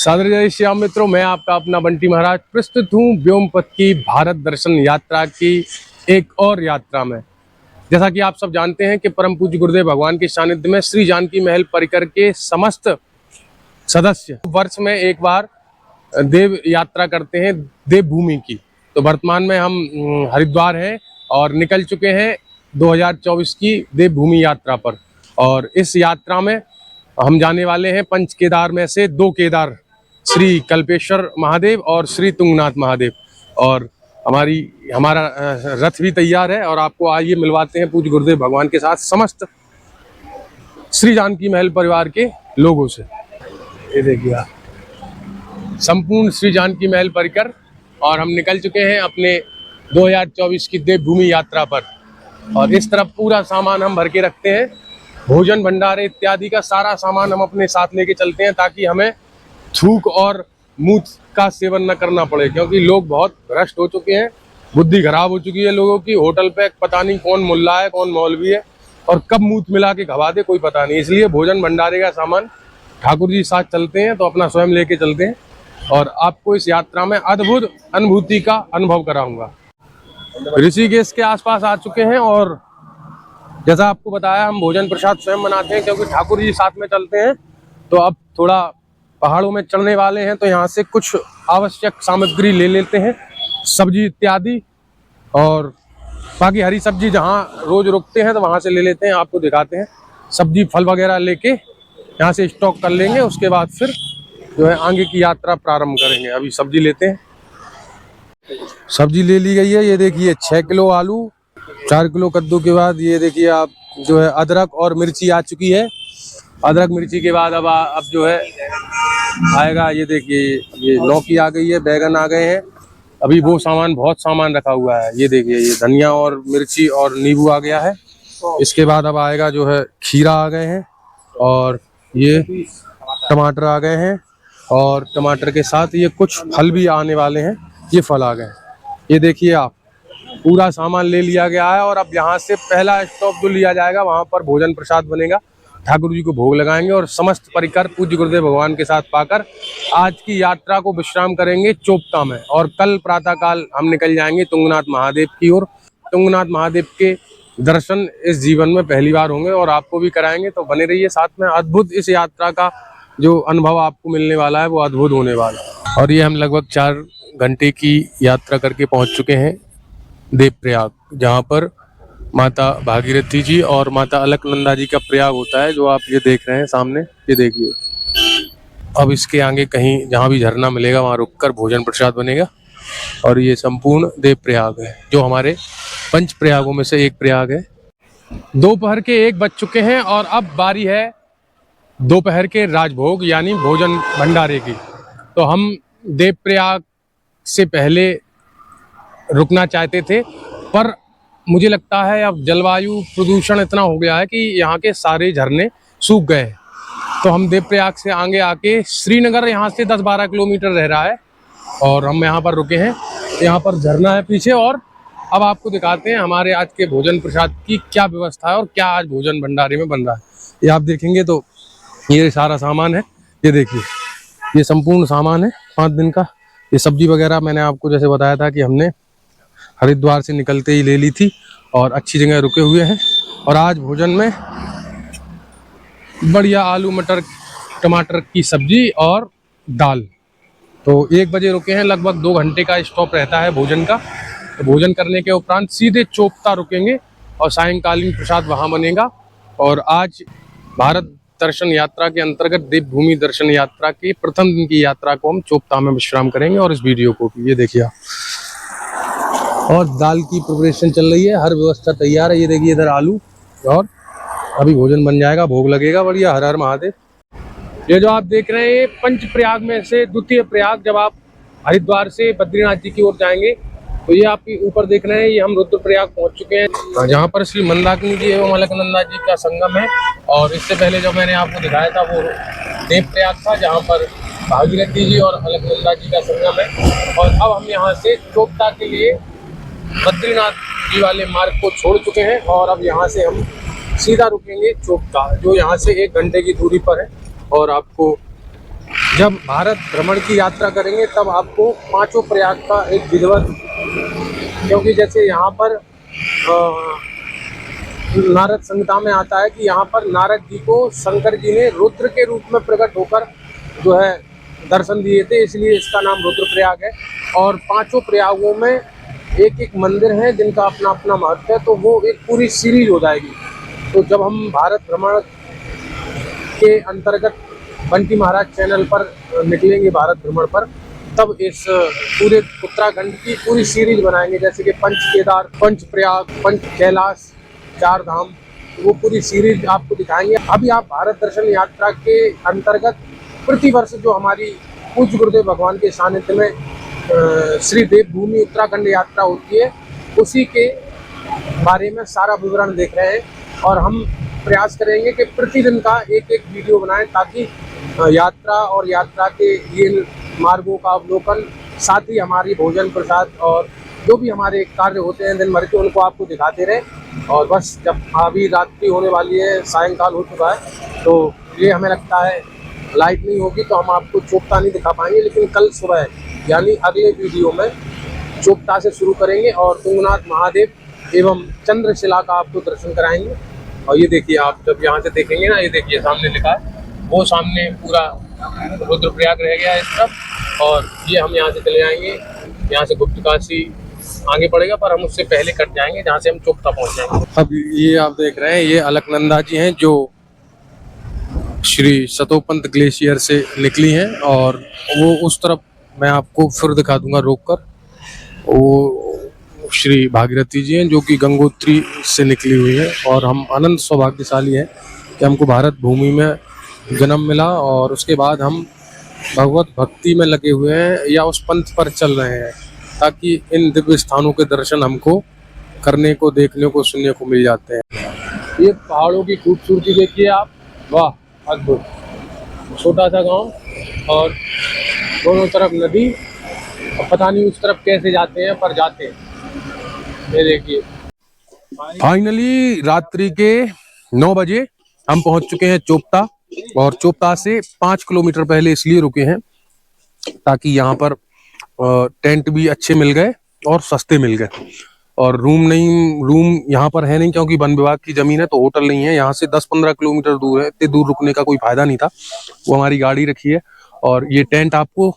सादर जय श्याम मित्रों, मैं आपका अपना बंटी महाराज प्रस्तुत हूँ व्योमपथ की भारत दर्शन यात्रा की एक और यात्रा में। जैसा कि आप सब जानते हैं कि परम पूज्य गुरुदेव भगवान के सानिध्य में श्री जानकी महल परिकर के समस्त सदस्य वर्ष में एक बार देव यात्रा करते हैं देवभूमि की। तो वर्तमान में हम हरिद्वार हैं और निकल चुके हैं 2024 की देवभूमि यात्रा पर। और इस यात्रा में हम जाने वाले हैं पंच केदार में से दो केदार, श्री कल्पेश्वर महादेव और श्री तुंगनाथ महादेव। और हमारा रथ भी तैयार है और आपको आइए मिलवाते हैं पूज्य गुरुदेव भगवान के साथ समस्त श्री जानकी महल परिवार के लोगों से। ये देखिए आप, संपूर्ण श्री जानकी महल परिकर और हम निकल चुके हैं अपने 2024 की देवभूमि यात्रा पर। और इस तरफ पूरा सामान हम भर के रखते हैं, भोजन भंडारे इत्यादि का सारा सामान हम अपने साथ लेके चलते हैं ताकि हमें थूक और मूत का सेवन न करना पड़े, क्योंकि लोग बहुत भ्रष्ट हो चुके हैं, बुद्धि खराब हो चुकी है लोगों की। होटल पे पता नहीं कौन मुल्ला है कौन मौलवी है और कब मूत मिला के खवा दे कोई पता नहीं। इसलिए भोजन भंडारे का सामान ठाकुर जी साथ चलते हैं तो अपना स्वयं लेके चलते हैं और आपको इस यात्रा में अद्भुत अनुभूति का अनुभव कराऊंगा। ऋषिकेश के आसपास आ चुके हैं और जैसा आपको बताया हम भोजन प्रसाद स्वयं बनाते हैं, क्योंकि ठाकुर जी साथ में चलते हैं। तो अब थोड़ा पहाड़ों में चढ़ने वाले हैं तो यहाँ से कुछ आवश्यक सामग्री ले लेते हैं, सब्जी इत्यादि, और बाकी हरी सब्जी जहाँ रोज रुकते हैं तो वहाँ से ले लेते हैं। आपको दिखाते हैं, सब्जी फल वगैरह लेके यहाँ से स्टॉक कर लेंगे, उसके बाद फिर जो है आगे की यात्रा प्रारंभ करेंगे। अभी सब्जी लेते हैं। सब्जी ले ली गई है, ये देखिए 6 किलो आलू, 4 किलो कद्दू के बाद ये देखिए आप जो है अदरक और मिर्ची आ चुकी है। अदरक मिर्ची के बाद अब जो है आएगा, ये देखिए ये लौकी आ गई है, बैगन आ गए हैं। अभी वो सामान बहुत सामान रखा हुआ है, ये देखिए ये धनिया और मिर्ची और नींबू आ गया है। इसके बाद अब आएगा जो है खीरा आ गए हैं और ये टमाटर आ गए हैं और टमाटर के साथ ये कुछ फल भी आने वाले हैं, ये फल आ गए हैं। ये देखिए आप पूरा सामान ले लिया गया है और अब यहाँ से पहला स्टॉप जो लिया जाएगा वहाँ पर भोजन प्रसाद बनेगा, ठाकुर जी को भोग लगाएंगे और समस्त परिकर पूज्य गुरुदेव भगवान के साथ पाकर आज की यात्रा को विश्राम करेंगे चोपता में। और कल प्रातःकाल हम निकल जाएंगे तुंगनाथ महादेव की ओर। तुंगनाथ महादेव के दर्शन इस जीवन में पहली बार होंगे और आपको भी कराएंगे, तो बने रहिए साथ में। अद्भुत इस यात्रा का जो अनुभव आपको मिलने वाला है वो अद्भुत होने वाला है। और ये हम लगभग 4 घंटे की यात्रा करके पहुँच चुके हैं देवप्रयाग, जहाँ पर माता भागीरथी जी और माता अलकनंदा जी का प्रयाग होता है, जो आप ये देख रहे हैं सामने। ये देखिए अब इसके आगे कहीं जहाँ भी झरना मिलेगा वहाँ रुककर भोजन प्रसाद बनेगा। और ये संपूर्ण देवप्रयाग है जो हमारे पंच प्रयागों में से एक प्रयाग है। दोपहर के 1 बज चुके हैं और अब बारी है दोपहर के राजभोग यानी भोजन भंडारे की। तो हम देवप्रयाग से पहले रुकना चाहते थे, पर मुझे लगता है अब जलवायु प्रदूषण इतना हो गया है कि यहाँ के सारे झरने सूख गए हैं। तो हम देवप्रयाग से आगे आके श्रीनगर यहाँ से 10-12 किलोमीटर रह रहा है और हम यहाँ पर रुके हैं। यहाँ पर झरना है पीछे और अब आपको दिखाते हैं हमारे आज के भोजन प्रसाद की क्या व्यवस्था है और क्या आज भोजन भंडारे में बन रहा है। ये आप देखेंगे तो ये सारा सामान है, ये देखिए ये संपूर्ण सामान है 5 दिन का। ये सब्जी वगैरह मैंने आपको जैसे बताया था कि हमने हरिद्वार से निकलते ही ले ली थी और अच्छी जगह रुके हुए हैं। और आज भोजन में बढ़िया आलू मटर टमाटर की सब्जी और दाल। तो 1 बजे रुके हैं, लगभग 2 घंटे का स्टॉप रहता है भोजन का। तो भोजन करने के उपरांत सीधे चोपता रुकेंगे और सायंकालीन प्रसाद वहाँ बनेगा। और आज भारत दर्शन यात्रा के अंतर्गत देवभूमि दर्शन यात्रा की प्रथम दिन की यात्रा को हम चोपता में विश्राम करेंगे। और इस वीडियो को भी ये देखिए आप, और दाल की प्रिपरेशन चल रही है, हर व्यवस्था तैयार है। ये देखिए इधर आलू और अभी भोजन बन जाएगा, भोग लगेगा बढ़िया। हर हर महादेव। ये जो आप देख रहे हैं पंच प्रयाग में से द्वितीय प्रयाग, जब आप हरिद्वार से बद्रीनाथ जी की ओर जाएंगे तो ये आप ऊपर देख रहे हैं, ये हम रुद्रप्रयाग पहुंच चुके हैं, जहाँ पर श्री मंदाकिनी जी एवं अलकनंदा जी का संगम है। और इससे पहले जो मैंने आपको दिखाया था वो देवप्रयाग था, जहाँ पर भागीरथी जी और अलकनंदा जी का संगम है। और अब हम यहाँ से चोपता के लिए बद्रीनाथ जी वाले मार्ग को छोड़ चुके हैं और अब यहाँ से हम सीधा रुकेंगे चोपता, जो यहाँ से 1 घंटे की दूरी पर है। और आपको जब भारत भ्रमण की यात्रा करेंगे तब आपको पांचों प्रयाग का एक विधिवत, क्योंकि जैसे यहाँ पर नारद संहिता में आता है कि यहाँ पर नारद जी को शंकर जी ने रुद्र के रूप में प्रकट होकर जो है दर्शन दिए थे, इसलिए इसका नाम रुद्रप्रयाग है। और पांचों प्रयागों में एक एक मंदिर है जिनका अपना अपना महत्व है, तो वो एक पूरी सीरीज हो जाएगी। तो जब हम भारत भ्रमण के अंतर्गत बंटी महाराज चैनल पर निकलेंगे भारत भ्रमण पर, तब इस पूरे उत्तराखंड की पूरी सीरीज बनाएंगे, जैसे कि पंच केदार, पंच प्रयाग, पंच कैलाश, चार धाम, वो पूरी सीरीज आपको दिखाएंगे। अभी आप भारत दर्शन यात्रा के अंतर्गत प्रतिवर्ष जो हमारी पूज्य गुरुदेव भगवान के सानिध्य में श्री देवभूमि उत्तराखंड यात्रा होती है, उसी के बारे में सारा विवरण देख रहे हैं। और हम प्रयास करेंगे कि प्रतिदिन का एक एक वीडियो बनाएं, ताकि यात्रा और यात्रा के ये मार्गों का अवलोकन, साथ ही हमारी भोजन प्रसाद और जो भी हमारे कार्य होते हैं दिन भर के, उनको आपको दिखाते रहे। और बस जब अभी रात्रि होने वाली है, सायंकाल हो चुका है, तो ये हमें लगता है लाइट नहीं होगी तो हम आपको चोपता नहीं दिखा पाएंगे, लेकिन कल सुबह यानी अगले वीडियो में चोपता से शुरू करेंगे और तुंगनाथ महादेव एवं चंद्रशिला का आपको दर्शन कराएंगे। और ये देखिए, आप जब यहाँ से देखेंगे ना, ये देखिए सामने लिखा है, वो सामने पूरा रुद्रप्रयाग रह गया है इस तरफ, और ये हम यहाँ से चले जाएंगे। यहाँ से गुप्तकाशी आगे पड़ेगा, पर हम उससे पहले कट जाएंगे जहाँ से हम चोपता पहुँच जाएंगे। अब ये आप देख रहे हैं, ये अलकनंदा जी हैं जो श्री सतोपंत ग्लेशियर से निकली हैं, और वो उस तरफ मैं आपको फिर दिखा दूंगा रोककर। वो श्री भागीरथी जी हैं जो कि गंगोत्री से निकली हुई है। और हम अनंत सौभाग्यशाली हैं कि हमको भारत भूमि में जन्म मिला, और उसके बाद हम भगवत भक्ति में लगे हुए हैं या उस पंथ पर चल रहे हैं, ताकि इन दिव्य स्थानों के दर्शन हमको करने को, देखने को, सुनने को मिल जाते हैं। ये पहाड़ों की खूबसूरती देखिए आप, वाह अद्भुत। छोटा सा गांव और दोनों तरफ नदी, और पता नहीं उस तरफ कैसे जाते हैं, पर जाते हैं। ये देखिए, फाइनली रात्रि के 9 बजे हम पहुंच चुके हैं चोपता। और चोपता से 5 किलोमीटर पहले इसलिए रुके हैं ताकि यहाँ पर टेंट भी अच्छे मिल गए और सस्ते मिल गए। और रूम यहाँ पर है नहीं, क्योंकि वन विभाग की जमीन है, तो होटल नहीं है। यहाँ से 10-15 किलोमीटर दूर है, इतने दूर रुकने का कोई फायदा नहीं था। वो हमारी गाड़ी रखी है, और ये टेंट आपको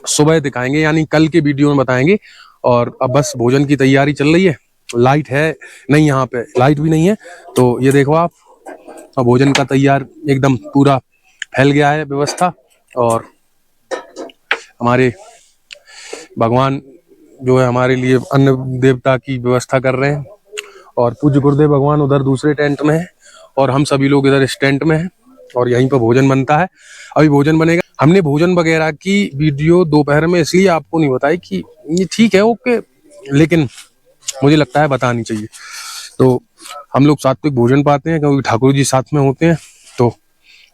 सुबह दिखाएंगे, यानी कल के वीडियो में बताएंगे। और अब बस भोजन की तैयारी चल रही है। लाइट है नहीं, यहाँ पे लाइट भी नहीं है, तो ये देखो आप, अब भोजन का तैयार एकदम पूरा फैल गया है व्यवस्था। और हमारे भगवान जो है हमारे लिए अन्न देवता की व्यवस्था कर रहे हैं, और पूज्य गुरुदेव भगवान उधर दूसरे टेंट में है, और हम सभी लोग इधर इस टेंट में हैं, और यहीं पर भोजन बनता है। अभी भोजन बनेगा। हमने भोजन वगैरह की वीडियो दोपहर में इसलिए आपको नहीं बताई कि ये ठीक है, ओके, लेकिन मुझे लगता है बतानी चाहिए। तो हम लोग सात्विक भोजन पाते हैं क्योंकि ठाकुर जी साथ में होते हैं। तो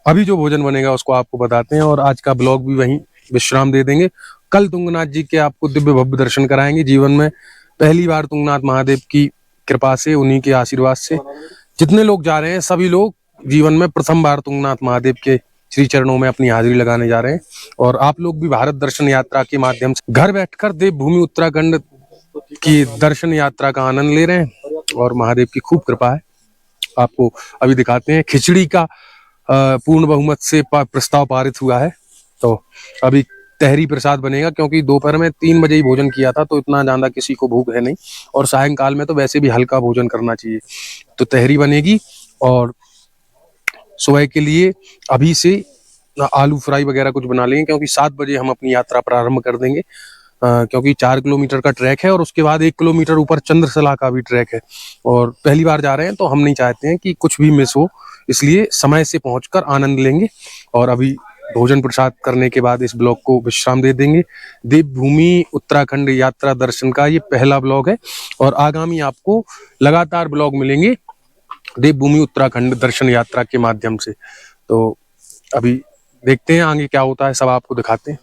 अभी जो भोजन बनेगा उसको आपको बताते हैं, और आज का ब्लॉग भी वहीं विश्राम दे देंगे। कल तुंगनाथ जी के आपको दिव्य भव्य दर्शन कराएंगे। जीवन में पहली बार तुंगनाथ महादेव की कृपा से, उन्हीं के आशीर्वाद से जितने लोग जा रहे हैं, सभी लोग जीवन में प्रथम बार तुंगनाथ महादेव के श्री चरणों में अपनी हाजिरी लगाने जा रहे हैं। और आप लोग भी भारत दर्शन यात्रा के माध्यम से घर बैठकर देवभूमि उत्तराखंड की दर्शन यात्रा का आनंद ले रहे हैं, और महादेव की खूब कृपा है। आपको अभी दिखाते हैं, खिचड़ी का पूर्ण बहुमत से प्रस्ताव पारित हुआ है। तो अभी तहरी प्रसाद बनेगा, क्योंकि दोपहर में 3 बजे ही भोजन किया था, तो इतना ज्यादा किसी को भूख है नहीं, और सायंकाल में तो वैसे भी हल्का भोजन करना चाहिए। तो तहरी बनेगी, और सुबह के लिए अभी से आलू फ्राई वगैरह कुछ बना लेंगे, क्योंकि 7 बजे हम अपनी यात्रा प्रारंभ कर देंगे। क्योंकि 4 किलोमीटर का ट्रैक है, और उसके बाद 1 किलोमीटर ऊपर चंद्रशिला का भी ट्रैक है, और पहली बार जा रहे हैं तो हम नहीं चाहते हैं कि कुछ भी मिस हो, इसलिए समय से पहुंचकर आनंद लेंगे। और अभी भोजन प्रसाद करने के बाद इस ब्लॉग को विश्राम दे देंगे। देवभूमि उत्तराखंड यात्रा दर्शन का ये पहला ब्लॉग है, और आगामी आपको लगातार ब्लॉग मिलेंगे देवभूमि उत्तराखंड दर्शन यात्रा के माध्यम से। तो अभी देखते हैं आगे क्या होता है, सब आपको दिखाते हैं।